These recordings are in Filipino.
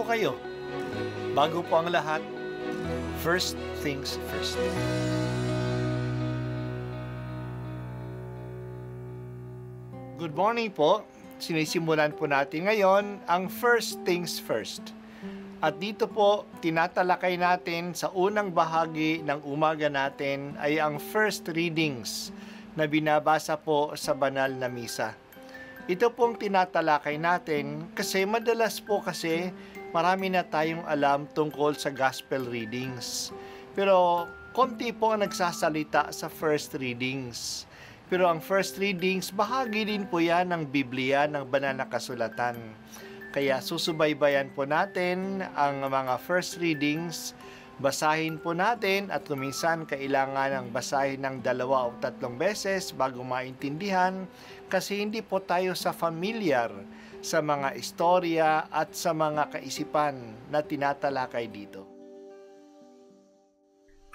kayo? Bago po ang lahat, first things first. Good morning po. Sinisimulan po natin ngayon ang first things first. At dito po, tinatalakay natin sa unang bahagi ng umaga natin ay ang first readings na binabasa po sa banal na misa. Ito pong tinatalakay natin kasi madalas po kasi marami na tayong alam tungkol sa gospel readings. Pero konti po ang nagsasalita sa first readings. Pero ang first readings, bahagi din po yan ng Biblia, ng banal na kasulatan. Kaya susubaybayan po natin ang mga first readings, basahin po natin at minsan kailangan ng basahin ng 2 o 3 beses bago maintindihan kasi hindi po tayo familiar sa mga istorya at sa mga kaisipan na tinatalakay dito.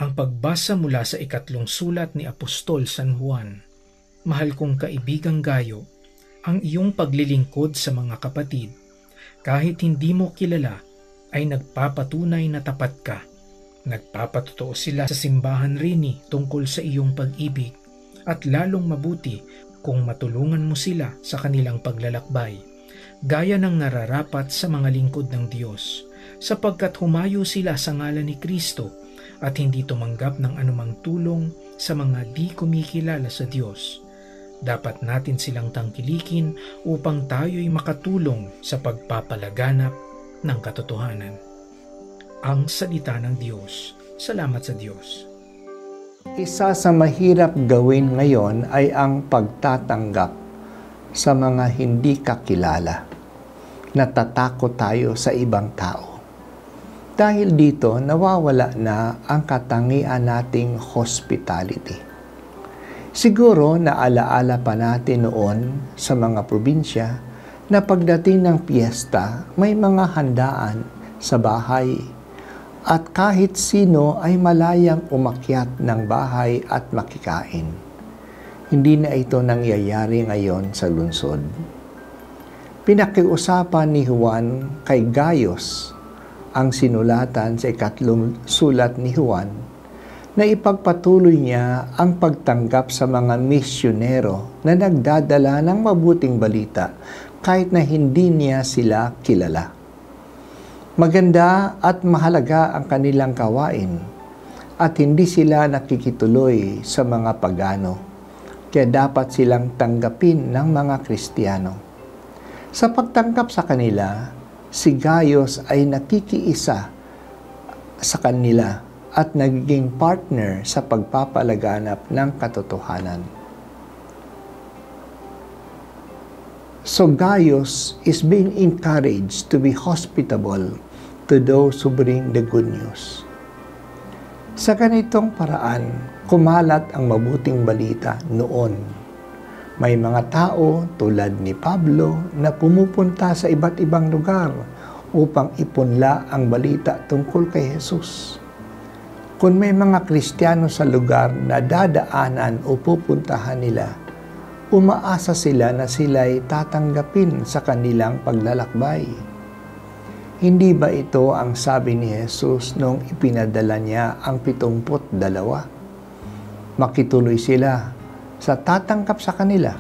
Ang pagbasa mula sa 3 sulat ni Apostol San Juan. Mahal kong kaibigang Gayo, ang iyong paglilingkod sa mga kapatid, kahit hindi mo kilala, ay nagpapatunay na tapat ka. Nagpapatotoo sila sa simbahan rini tungkol sa iyong pag-ibig at lalong mabuti kung matulungan mo sila sa kanilang paglalakbay, gaya ng nararapat sa mga lingkod ng Diyos, sapagkat humayo sila sa ngalan ni Kristo at hindi tumanggap ng anumang tulong sa mga di kumikilala sa Diyos. Dapat natin silang tangkilikin upang tayo'y makatulong sa pagpapalaganap ng katotohanan. Ang salita ng Diyos. Salamat sa Diyos. Isa sa mahirap gawin ngayon ay ang pagtatanggap sa mga hindi kakilala. Natatakot tayo sa ibang tao. Dahil dito, nawawala na ang katangian nating hospitality. Siguro naalaala pa natin noon sa mga probinsya na pagdating ng piyesta, may mga handaan sa bahay at kahit sino ay malayang umakyat ng bahay at makikain. Hindi na ito nangyayari ngayon sa lungsod. Pinakiusapan ni Juan kay Gayos ang sinulatan sa 3 sulat ni Juan na ipagpatuloy niya ang pagtanggap sa mga misyonero na nagdadala ng mabuting balita kahit na hindi niya sila kilala. Maganda at mahalaga ang kanilang gawain at hindi sila nakikituloy sa mga pagano, kaya dapat silang tanggapin ng mga Kristiyano. Sa pagtanggap sa kanila, si Gayos ay nakikiisa sa kanila at nagiging partner sa pagpapalaganap ng katotohanan. So Gaius is being encouraged to be hospitable to those who bring the good news. Sa ganitong paraan, kumalat ang mabuting balita noon. May mga tao tulad ni Pablo na pumupunta sa iba't ibang lugar upang ipunla ang balita tungkol kay Jesus. Kung may mga Kristiyano sa lugar na dadaanan o pupuntahan nila, umaasa sila na sila'y tatanggapin sa kanilang paglalakbay. Hindi ba ito ang sabi ni Jesus nung ipinadala niya ang 72? Makituloy sila sa tatanggap sa kanila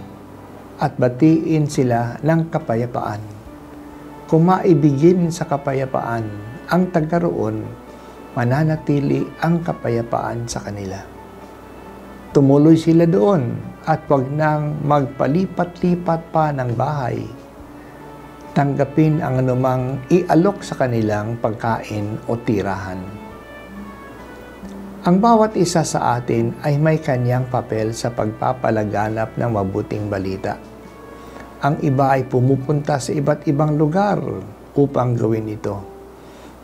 at batiin sila ng kapayapaan. Kung maibigin sa kapayapaan ang tagaroon, mananatili ang kapayapaan sa kanila. Tumuloy sila doon at wag nang magpalipat-lipat pa ng bahay. Tanggapin ang anumang ialok sa kanilang pagkain o tirahan. Ang bawat isa sa atin ay may kanyang papel sa pagpapalaganap ng mabuting balita. Ang iba ay pumupunta sa iba't ibang lugar upang gawin ito.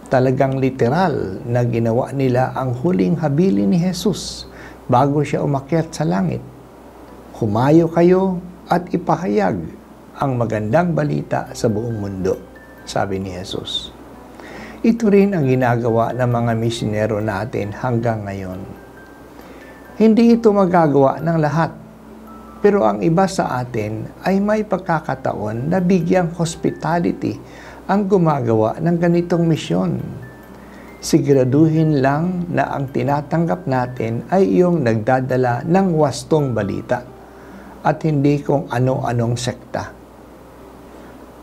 Talagang literal na ginawa nila ang huling habilin ni Jesus bago siya umakyat sa langit. Humayo kayo at ipahayag ang magandang balita sa buong mundo, sabi ni Jesus. Ito rin ang ginagawa ng mga misyonero natin hanggang ngayon. Hindi ito magagawa ng lahat, pero ang iba sa atin ay may pagkakataon na bigyang hospitality ang gumagawa ng ganitong misyon. Siguraduhin lang na ang tinatanggap natin ay yung nagdadala ng wastong balita at hindi kung ano-anong sekta.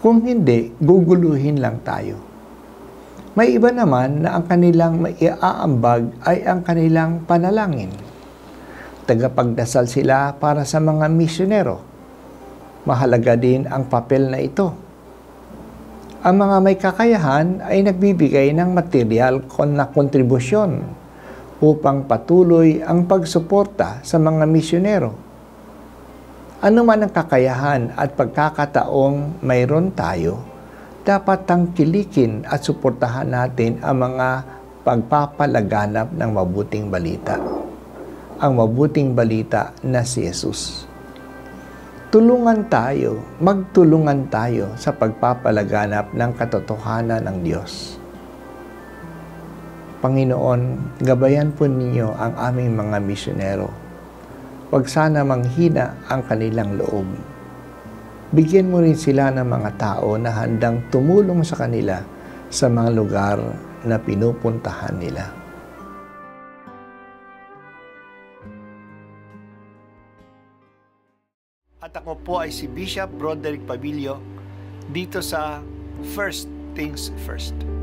Kung hindi, guguluhin lang tayo. May iba naman na ang kanilang maiaambag ay ang kanilang panalangin. Tagapagdasal sila para sa mga misyonero. Mahalaga din ang papel na ito. Ang mga may kakayahan ay nagbibigay ng material na kontribusyon upang patuloy ang pagsuporta sa mga misyonero. Ano man ang kakayahan at pagkakataong mayroon tayo, dapat tangkilikin at suportahan natin ang mga pagpapalaganap ng mabuting balita. Ang mabuting balita na si Jesus. Magtulungan tayo sa pagpapalaganap ng katotohanan ng Diyos. Panginoon, gabayan po ninyo ang aming mga misyonero. Huwag sana manghina ang kanilang loob. Bigyan mo rin sila ng mga tao na handang tumulong sa kanila sa mga lugar na pinupuntahan nila. At ako po ay si Bishop Broderick Pabilio dito sa First Things First.